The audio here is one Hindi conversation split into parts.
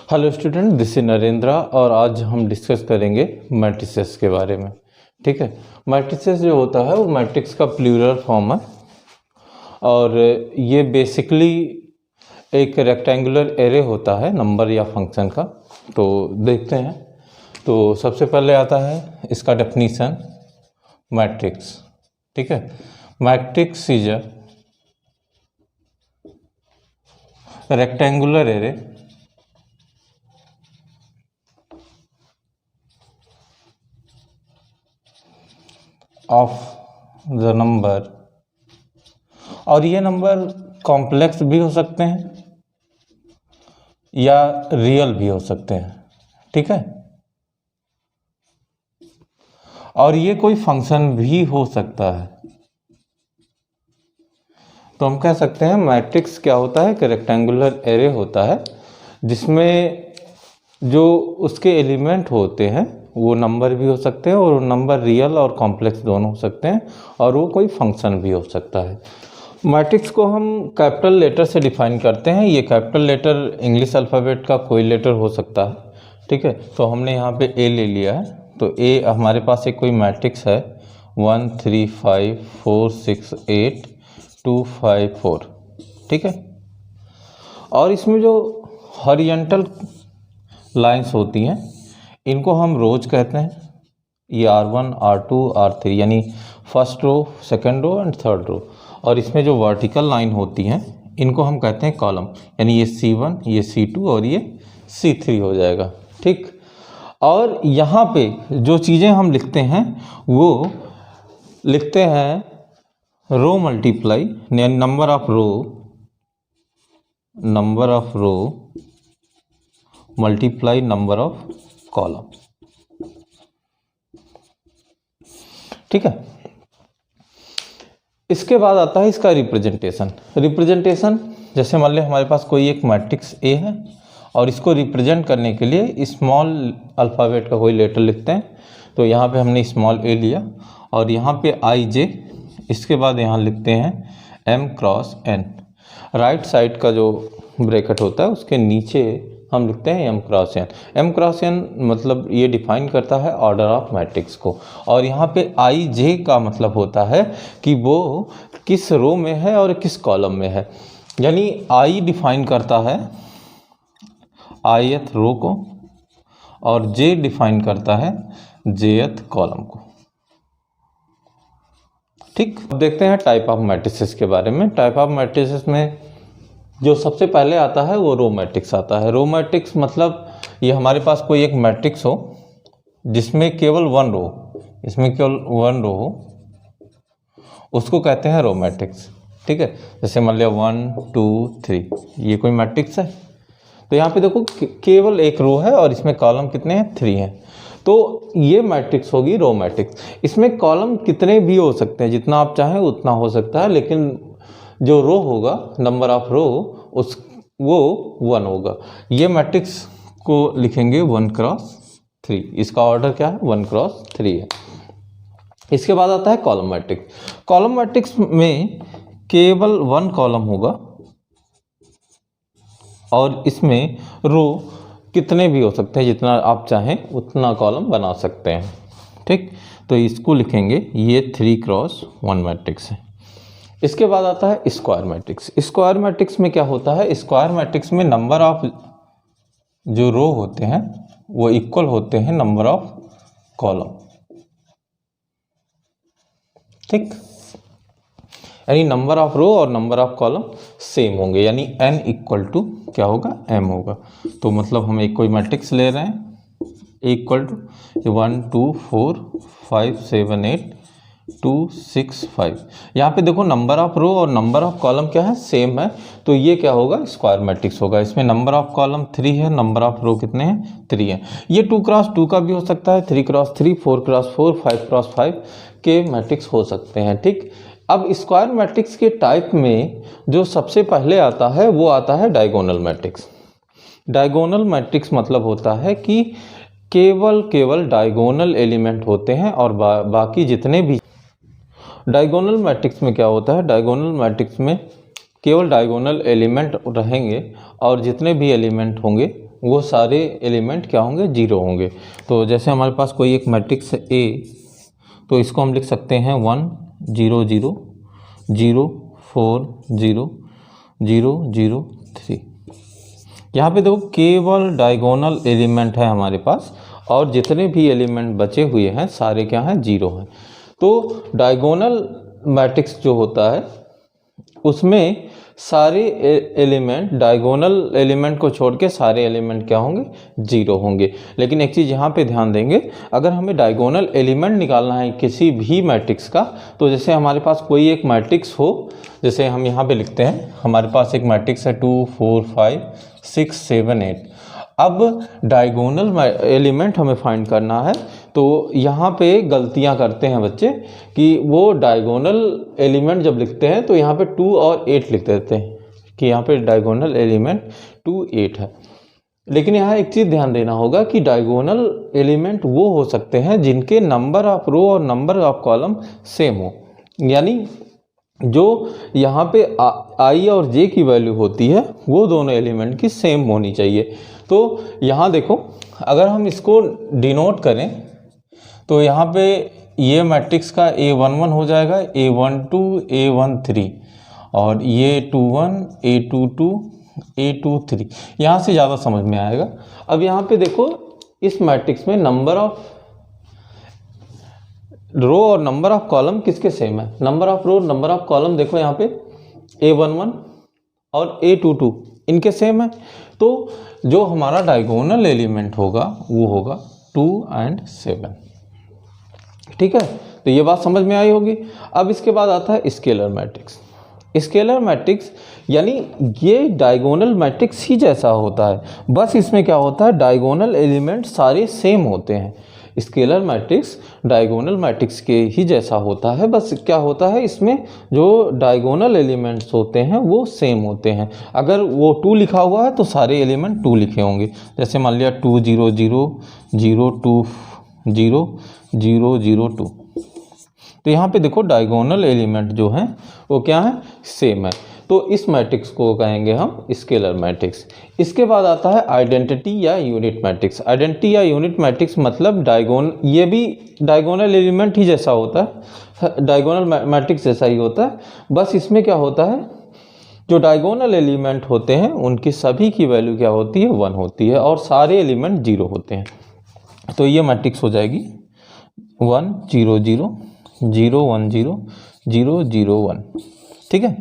Hello student, this is Narendra और आज हम डिस्कस करेंगे मैट्रिसेस के बारे में। ठीक है, मैट्रिसेस जो होता है वो मैट्रिक्स का प्लूरल फॉर्म है और ये बेसिकली एक रेक्टेंगुलर एरे होता है नंबर या फंक्शन का। तो देखते हैं। तो सबसे पहले आता है इसका डेफिनीशन मैट्रिक्स। ठीक है, matrix is a rectangular array of the number, और ये नंबर कॉम्प्लेक्स भी हो सकते हैं या रियल भी हो सकते हैं। ठीक है, और ये कोई फंक्शन भी हो सकता है। तो हम कह सकते हैं मैट्रिक्स क्या होता है कि रेक्टेंगुलर एरे होता है जिसमें जो उसके एलिमेंट होते हैं वो नंबर भी हो सकते हैं और नंबर रियल और कॉम्प्लेक्स दोनों हो सकते हैं, और वो कोई फंक्शन भी हो सकता है। मैट्रिक्स को हम कैपिटल लेटर से डिफाइन करते हैं। ये कैपिटल लेटर इंग्लिश अल्फ़ाबेट का कोई लेटर हो सकता है। ठीक है, तो हमने यहाँ पे ए ले लिया है। तो ए हमारे पास एक कोई मैट्रिक्स है 1 3 5 4 6 8 2 5 4। ठीक है, और इसमें जो हॉरिजॉन्टल लाइंस होती हैं इनको हम रोज कहते हैं। ये R1 R2 R3 यानी first row, second row and third row. और इसमें जो वर्टिकल लाइन होती हैं इनको हम कहते हैं कॉलम, यानी ये C1, ये C2 और ये C3 हो जाएगा। ठीक, और यहाँ पे जो चीज़ें हम लिखते हैं वो लिखते हैं रो मल्टीप्लाई, यानी number of row multiply number of column. ठीक है, इसके बाद आता है इसका रिप्रेजेंटेशन। जैसे मान लें हमारे पास कोई एक मैट्रिक्स ए है और इसको रिप्रेजेंट करने के लिए स्मॉल अल्फ़ाबेट का कोई लेटर लिखते हैं। तो यहाँ पे हमने स्मॉल ए लिया और यहाँ पे आई जे, इसके बाद यहाँ लिखते हैं m cross n। Right side का जो ब्रैकेट होता है उसके नीचे हम लिखते हैं m cross n। m cross n मतलब ये डिफाइन करता है ऑर्डर ऑफ मैट्रिक्स को। और यहाँ पे आई जे का मतलब होता है कि वो किस रो में है और किस कॉलम में है। यानी आई डिफाइन करता है ith रो को और जे डिफाइन करता है jth कॉलम को। ठीक, अब देखते हैं टाइप ऑफ मैट्रिसेस के बारे में। टाइप ऑफ मैट्रिसेस में जो सबसे पहले आता है वो रो मैट्रिक्स आता है। रो मैट्रिक्स मतलब ये हमारे पास कोई एक मैट्रिक्स हो जिसमें केवल वन रो हो, उसको कहते हैं रो मैट्रिक्स। ठीक है, जैसे मान लिया 1 2 3, ये कोई मैट्रिक्स है। तो यहाँ पे देखो केवल एक रो है और इसमें कॉलम कितने हैं, 3 हैं। तो ये मैट्रिक्स होगी रो मैट्रिक्स। इसमें कॉलम कितने भी हो सकते हैं, जितना आप चाहें उतना हो सकता है, लेकिन जो रो होगा, नंबर ऑफ रो, वो 1 होगा। ये मैट्रिक्स को लिखेंगे 1 क्रॉस 3। इसका ऑर्डर क्या है, 1 क्रॉस 3 है। इसके बाद आता है कॉलम मैट्रिक्स। कॉलम मैट्रिक्स में केवल 1 कॉलम होगा और इसमें रो कितने भी हो सकते हैं, जितना आप चाहें उतना कॉलम बना सकते हैं। ठीक, तो इसको लिखेंगे ये 3 क्रॉस 1 मैट्रिक्स है। इसके बाद आता है स्क्वायर मैट्रिक्स। स्क्वायर मैट्रिक्स में क्या होता है, स्क्वायर मैट्रिक्स में नंबर ऑफ जो रो होते हैं वो इक्वल होते हैं नंबर ऑफ कॉलम। ठीक, यानी नंबर ऑफ रो और नंबर ऑफ कॉलम सेम होंगे, यानी n इक्वल टू क्या होगा, m होगा। तो मतलब हम एक कोई मैट्रिक्स ले रहे हैं इक्वल टू 1 2 4 5 7 8 2 6 5। यहाँ पे देखो नंबर ऑफ रो और नंबर ऑफ कॉलम क्या है, सेम है। तो ये क्या होगा, स्क्वायर मैट्रिक्स होगा। इसमें नंबर ऑफ कॉलम 3 है, नंबर ऑफ रो कितने हैं, 3 है। ये 2 क्रॉस 2 का भी हो सकता है, 3 क्रॉस 3, 4 क्रॉस 4, 5 क्रॉस 5 के मैट्रिक्स हो सकते हैं। ठीक, अब स्क्वायर मैट्रिक्स के टाइप में जो सबसे पहले आता है वो आता है डायगोनल मैट्रिक्स। डायगोनल मैट्रिक्स मतलब होता है कि केवल डायगोनल एलिमेंट होते हैं और बाकी जितने भी। डायगोनल मैट्रिक्स में क्या होता है, डायगोनल मैट्रिक्स में केवल डायगोनल एलिमेंट रहेंगे और जितने भी एलिमेंट होंगे वो सारे एलिमेंट क्या होंगे, जीरो होंगे। तो जैसे हमारे पास कोई एक मैट्रिक्स है ए, तो इसको हम लिख सकते हैं 1 0 0 0 4 0 0 0 3। यहाँ पे देखो केवल डायगोनल एलिमेंट है हमारे पास, और जितने भी एलिमेंट बचे हुए हैं सारे क्या हैं, जीरो हैं। तो डायगोनल मैट्रिक्स जो होता है उसमें सारे एलिमेंट, डायगोनल एलिमेंट को छोड़ के सारे एलिमेंट क्या होंगे, जीरो होंगे। लेकिन एक चीज़ यहाँ पे ध्यान देंगे, अगर हमें डायगोनल एलिमेंट निकालना है किसी भी मैट्रिक्स का, तो जैसे हमारे पास कोई एक मैट्रिक्स हो, जैसे हम यहाँ पे लिखते हैं हमारे पास एक मैट्रिक्स है 2 4 5 6 7 8। अब डायगोनल एलिमेंट हमें फाइंड करना है, तो यहाँ पे गलतियाँ करते हैं बच्चे कि वो डायगोनल एलिमेंट जब लिखते हैं तो यहाँ पे 2 और 8 लिख देते हैं कि यहाँ पे डायगोनल एलिमेंट 2 8 है। लेकिन यहाँ एक चीज़ ध्यान देना होगा कि डायगोनल एलिमेंट वो हो सकते हैं जिनके नंबर ऑफ रो और नंबर ऑफ कॉलम सेम हो, यानी जो यहाँ पे आई और जे की वैल्यू होती है वो दोनों एलिमेंट की सेम होनी चाहिए। तो यहाँ देखो, अगर हम इसको डिनोट करें तो यहाँ पे ये मैट्रिक्स का A11 हो जाएगा A12 A13, और ये 21 A22 A23। यहाँ से ज़्यादा समझ में आएगा। अब यहाँ पे देखो इस मैट्रिक्स में नंबर ऑफ रो और नंबर ऑफ कॉलम किसके सेम है, number of row number of column देखो यहाँ पे A11 और A22 इनके सेम है। तो जो हमारा डायगोनल एलिमेंट होगा वो होगा 2 और 7। ठीक है, तो ये बात समझ में आई होगी। अब इसके बाद आता है स्केलर मैट्रिक्स। स्केलर मैट्रिक्स यानी ये डायगोनल मैट्रिक्स ही जैसा होता है, बस इसमें क्या होता है, डायगोनल एलिमेंट सारे सेम होते हैं। स्केलर मैट्रिक्स डायगोनल मैट्रिक्स के ही जैसा होता है, बस क्या होता है इसमें जो डायगोनल एलिमेंट्स होते हैं वो सेम होते हैं। अगर वो 2 लिखा हुआ है तो सारे एलिमेंट 2 लिखे होंगे। जैसे मान लिया 2 0 0 0 2 0 0 0 2, तो यहाँ पे देखो डायगोनल एलिमेंट जो हैं वो क्या है, सेम है। तो इस मैट्रिक्स को कहेंगे हम स्केलर मैट्रिक्स। इसके बाद आता है आइडेंटिटी या यूनिट मैट्रिक्स। आइडेंटिटी या यूनिट मैट्रिक्स मतलब ये भी डायगोनल एलिमेंट ही जैसा होता है, डायगोनल मैट्रिक्स जैसा ही होता है, बस इसमें क्या होता है, जो डायगोनल एलिमेंट होते हैं उनकी सभी की वैल्यू क्या होती है, 1 होती है, और सारे एलिमेंट 0 होते हैं। तो ये मैट्रिक्स हो जाएगी 1 0 0 0 1 0 0 0 1। ठीक है,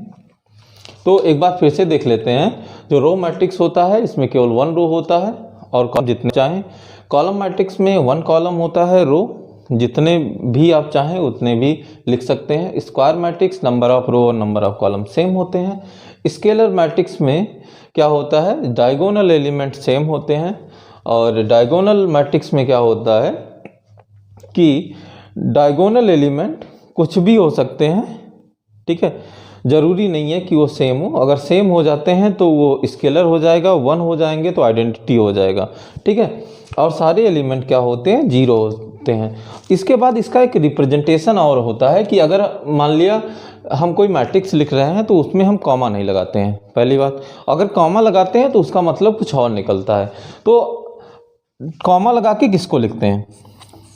तो एक बार फिर से देख लेते हैं। जो रो मैट्रिक्स होता है इसमें केवल 1 रो होता है और कॉलम जितने चाहें। कॉलम मैट्रिक्स में 1 कॉलम होता है, रो जितने भी आप चाहें उतने भी लिख सकते हैं। Square matrix number of row और नंबर ऑफ कॉलम सेम होते हैं। स्केलर मैट्रिक्स में क्या होता है, डायगोनल एलिमेंट सेम होते हैं, और डायगोनल मैट्रिक्स में क्या होता है कि डायगोनल एलिमेंट कुछ भी हो सकते हैं। ठीक है, ज़रूरी नहीं है कि वो सेम हो, अगर सेम हो जाते हैं तो वो स्केलर हो जाएगा, 1 हो जाएंगे तो आइडेंटिटी हो जाएगा। ठीक है, और सारे एलिमेंट क्या होते हैं, 0 होते हैं। इसके बाद इसका एक रिप्रेजेंटेशन और होता है कि अगर मान लिया हम कोई मैट्रिक्स लिख रहे हैं तो उसमें हम कॉमा नहीं लगाते हैं। पहली बात, अगर कॉमा लगाते हैं तो उसका मतलब कुछ और निकलता है। तो कॉमा लगा के किसको लिखते हैं,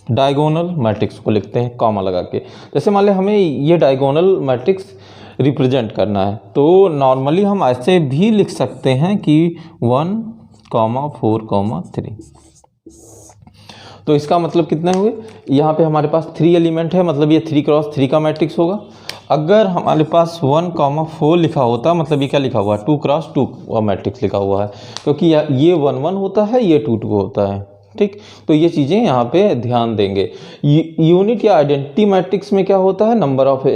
डायगोनल मैट्रिक्स को लिखते हैं कॉमा लगा के। जैसे मान लिया हमें ये डायगोनल मैट्रिक्स रिप्रेजेंट करना है तो नॉर्मली हम ऐसे भी लिख सकते हैं कि 1 4 3। तो इसका मतलब कितने हुए, यहाँ पे हमारे पास 3 एलिमेंट है, मतलब ये 3 क्रॉस 3 का मैट्रिक्स होगा। अगर हमारे पास 1 4 लिखा होता मतलब ये क्या लिखा हुआ है, 2 क्रॉस 2 का मैट्रिक्स लिखा हुआ है, क्योंकि ये 1 1 होता है, ये 2 2 होता है। ठीक, तो ये चीज़ें यहाँ पे ध्यान देंगे। यूनिट या आइडेंटिटी मैट्रिक्स में क्या होता है, नंबर ऑफ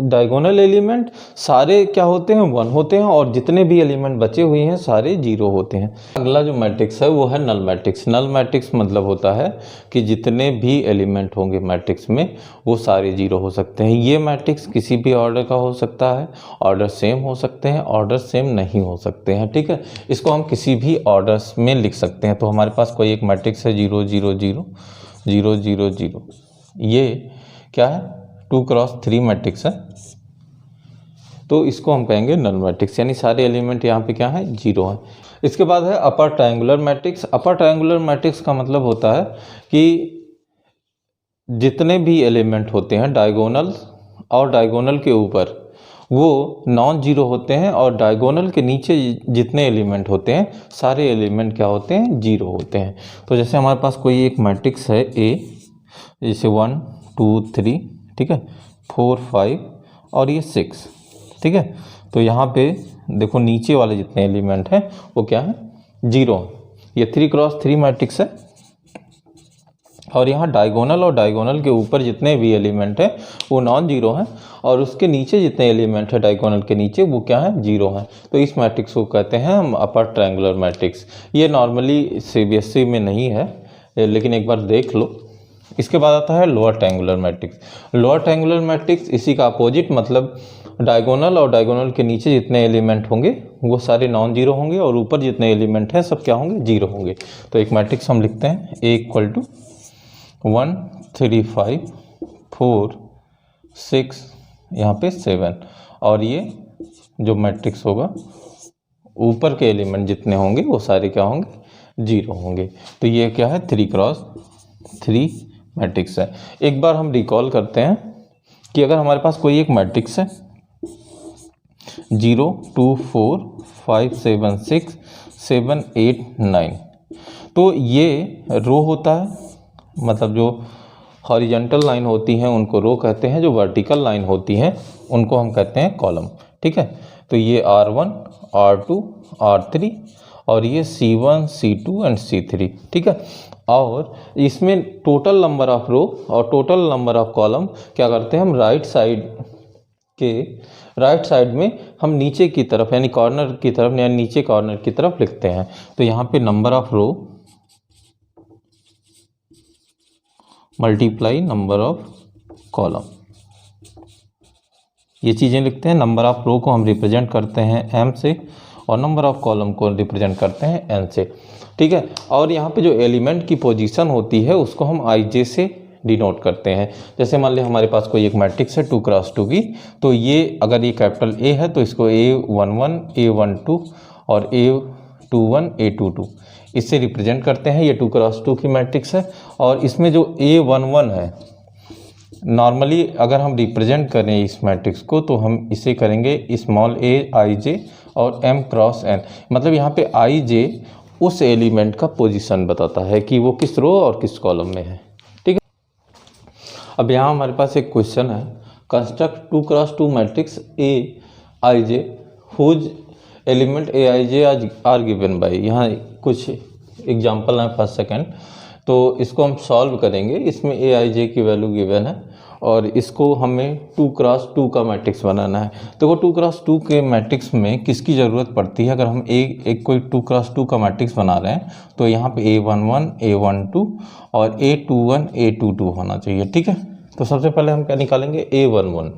डायगोनल एलिमेंट सारे क्या होते हैं, 1 होते हैं, और जितने भी एलिमेंट बचे हुए हैं सारे 0 होते हैं। अगला जो मैट्रिक्स है वो है नल मैट्रिक्स। नल मैट्रिक्स मतलब होता है कि जितने भी एलिमेंट होंगे मैट्रिक्स में वो सारे 0 हो सकते हैं। ये मैट्रिक्स किसी भी ऑर्डर का हो सकता है, ऑर्डर सेम हो सकते हैं, ऑर्डर सेम नहीं हो सकते हैं। ठीक है, इसको हम किसी भी ऑर्डर्स में लिख सकते हैं। तो हमारे पास कोई एक मैट्रिक्स है 0 0 0 0 0 0, ये क्या है, 2 क्रॉस 3 मैट्रिक्स है। तो इसको हम कहेंगे नल मैट्रिक्स, यानी सारे एलिमेंट यहाँ पे क्या है, 0 है। इसके बाद है upper triangular matrix. Upper triangular matrix का मतलब होता है कि जितने भी एलिमेंट होते हैं डायगोनल और डायगोनल के ऊपर वो नॉन जीरो होते हैं, और डायगोनल के नीचे जितने एलिमेंट होते हैं सारे एलिमेंट क्या होते हैं, 0 होते हैं। तो जैसे हमारे पास कोई एक मैट्रिक्स है ए, जैसे 1 2 3, ठीक है, 4 5 और ये 6, ठीक है। तो यहाँ पे देखो नीचे वाले जितने एलिमेंट हैं वो क्या है, 0। ये 3x3 मैट्रिक्स है, और यहाँ डायगोनल और डायगोनल के ऊपर जितने भी एलिमेंट हैं वो नॉन जीरो हैं, और उसके नीचे जितने एलिमेंट है डायगोनल के नीचे वो क्या है, 0 हैं। तो इस मैट्रिक्स को कहते हैं हम अपर ट्रायंगुलर मैट्रिक्स। ये नॉर्मली CBSE में नहीं है, लेकिन एक बार देख लो। इसके बाद आता है lower triangular matrix. Lower triangular matrix इसी का अपोजिट, मतलब डायगोनल और डायगोनल के नीचे जितने एलिमेंट होंगे वो सारे नॉन जीरो होंगे, और ऊपर जितने एलिमेंट हैं सब क्या होंगे, 0 होंगे। तो एक मैट्रिक्स हम लिखते हैं A = 1 3 5 4 6 यहाँ पे 7, और ये जो मैट्रिक्स होगा ऊपर के एलिमेंट जितने होंगे वो सारे क्या होंगे, 0 होंगे। तो ये क्या है, 3x3 मैट्रिक्स है। एक बार हम रिकॉल करते हैं कि अगर हमारे पास कोई एक मैट्रिक्स है 0 2 4 5 7 6 7 8 9, तो ये रो होता है, मतलब जो हॉरिजॉन्टल लाइन होती हैं उनको रो कहते हैं, जो वर्टिकल लाइन होती हैं उनको हम कहते हैं कॉलम, ठीक है। तो ये R1 R2 R3 और ये C1 C2 एंड C3, ठीक है। और इसमें टोटल नंबर ऑफ रो और टोटल नंबर ऑफ कॉलम क्या करते हैं, हम राइट साइड में हम नीचे की तरफ यानी कॉर्नर की तरफ यानी नीचे कॉर्नर की तरफ लिखते हैं। तो यहाँ पे number of row multiply number of column, ये चीज़ें लिखते हैं। नंबर ऑफ रो को हम रिप्रेजेंट करते हैं M से, और नंबर ऑफ कॉलम को रिप्रेजेंट करते हैं N से, ठीक है। और यहाँ पे जो एलिमेंट की पोजीशन होती है उसको हम IJ से डिनोट करते हैं। जैसे मान लिया हमारे पास कोई एक मैट्रिक्स है 2x2 की, तो ये अगर ये कैपिटल A है तो इसको A11 A12 और A21 A22 इससे रिप्रेजेंट करते हैं। ये 2x2 की मैट्रिक्स है, और इसमें जो A11 है, नॉर्मली अगर हम रिप्रेजेंट करें इस मैट्रिक्स को तो हम इसे करेंगे स्मॉल a IJ और M क्रॉस N, मतलब यहाँ पे IJ उस एलिमेंट का पोजीशन बताता है कि वो किस रो और किस कॉलम में है, ठीक है। अब यहाँ हमारे पास एक क्वेश्चन है, construct 2x2 matrix A IJ whose element A IJ are given by. यहाँ कुछ एग्जाम्पल है, फर्स्ट सेकेंड, तो इसको हम सॉल्व करेंगे। इसमें A IJ की वैल्यू गिवन है, और इसको हमें 2x2 का मैट्रिक्स बनाना है। तो वो 2x2 के मैट्रिक्स में किसकी ज़रूरत पड़ती है, अगर हम एक कोई 2x2 का मैट्रिक्स बना रहे हैं तो यहाँ पे A11 A12 और A21 A22 होना चाहिए, ठीक है। तो सबसे पहले हम क्या निकालेंगे, A11।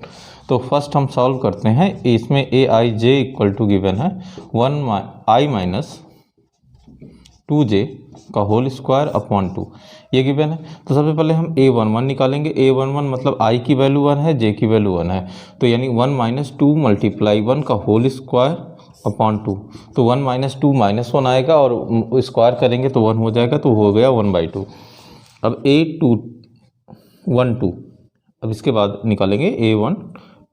तो फर्स्ट हम सॉल्व करते हैं। इसमें A IJ = गिवन है 1i - 2j का होल स्क्वायर अपॉन 2, ये गिवन है। तो सबसे पहले हम A11 निकालेंगे। A11 मतलब i की वैल्यू 1 है, j की वैल्यू 1 है, तो यानी 1 - 2 × 1 का होल स्क्वायर अपॉन 2। तो 1 - 2 -1 आएगा, और स्क्वायर करेंगे तो 1 हो जाएगा, तो हो गया 1/2। अब A12, अब इसके बाद निकालेंगे A12।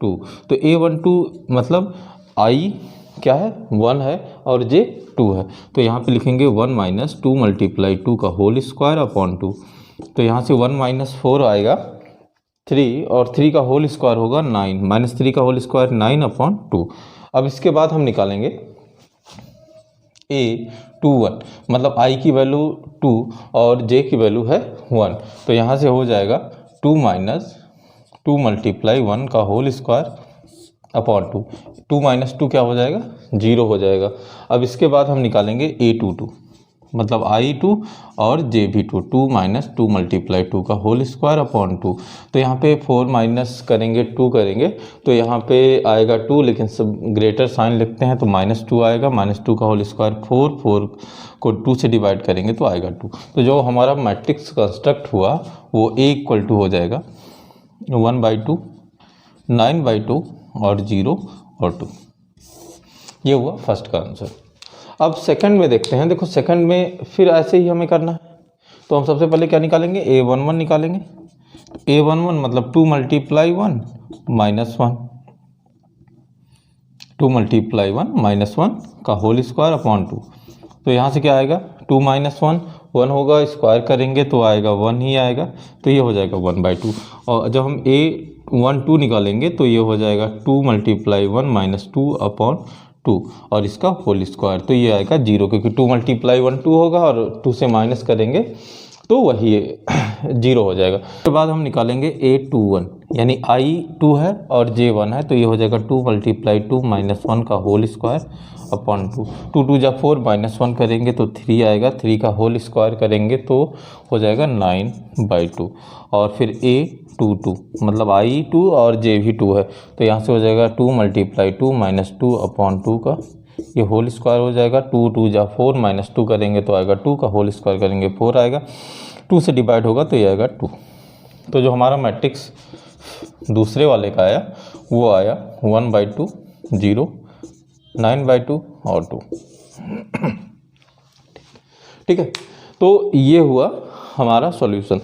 तो A12 मतलब i क्या है, 1 है, और j 2 है। तो यहाँ पे लिखेंगे 1 - 2 × 2 का होल स्क्वायर अपॉन 2। तो यहाँ से 1 - 4 आएगा 3, और 3 का होल स्क्वायर होगा 9, -3 का होल स्क्वायर 9/2। अब इसके बाद हम निकालेंगे A21, मतलब i की वैल्यू 2 और j की वैल्यू है 1। तो यहाँ से हो जाएगा 2 - 2 × 1 का होल स्क्वायर अपॉन 2। 2 - 2 क्या हो जाएगा, 0 हो जाएगा। अब इसके बाद हम निकालेंगे A22, मतलब i2 और j भी 2। 2 - 2 × 2 का होल स्क्वायर अपॉन 2। तो यहाँ पे 4 माइनस करेंगे 2 करेंगे तो यहाँ पे आएगा 2, लेकिन सब ग्रेटर साइन लिखते हैं तो -2 आएगा। -2 का होल स्क्वायर 4, 4 को 2 से डिवाइड करेंगे तो आएगा 2। तो जो हमारा मैट्रिक्स कंस्ट्रक्ट हुआ वो A = हो जाएगा 1/2 9/2 और 0 और 2। ये हुआ फर्स्ट का आंसर। अब सेकंड में देखते हैं। देखो सेकंड में फिर ऐसे ही हमें करना है, तो हम सबसे पहले क्या निकालेंगे, A11 निकालेंगे। A11 मतलब 2 × 1 -1, 2 × 1 -1 का होल स्क्वायर अपॉन 2। तो यहाँ से क्या आएगा, 2 - 1 1 होगा, स्क्वायर करेंगे तो आएगा 1 ही आएगा, तो ये हो जाएगा 1/2। और जब हम A12 निकालेंगे तो ये हो जाएगा 2 × 1 -2 अपॉन 2 और इसका होल स्क्वायर, तो ये आएगा 0, क्योंकि 2 × 1 2 होगा और 2 से माइनस करेंगे तो वही 0 हो जाएगा। उसके बाद हम निकालेंगे A21, यानी I2 है और J1 है, तो ये हो जाएगा 2 × 2 - 1 का होल स्क्वायर अपॉन 2। 2 2 जा 4 -1 करेंगे तो 3 आएगा, 3 का होल स्क्वायर करेंगे तो हो जाएगा 9/2। और फिर A22 मतलब I2 और J भी 2 है, तो यहाँ से हो जाएगा 2 × 2 - 2 अपॉन 2 का ये होल स्क्वायर हो जाएगा। 2 2 जा 4 -2 करेंगे तो आएगा 2 का होल स्क्वायर करेंगे 4 आएगा, 2 से डिवाइड होगा तो ये आएगा 2। तो जो हमारा मैट्रिक्स दूसरे वाले का आया वो आया 1/2 0 9/2 और 2। ठीक है, तो ये हुआ हमारा सॉल्यूशन।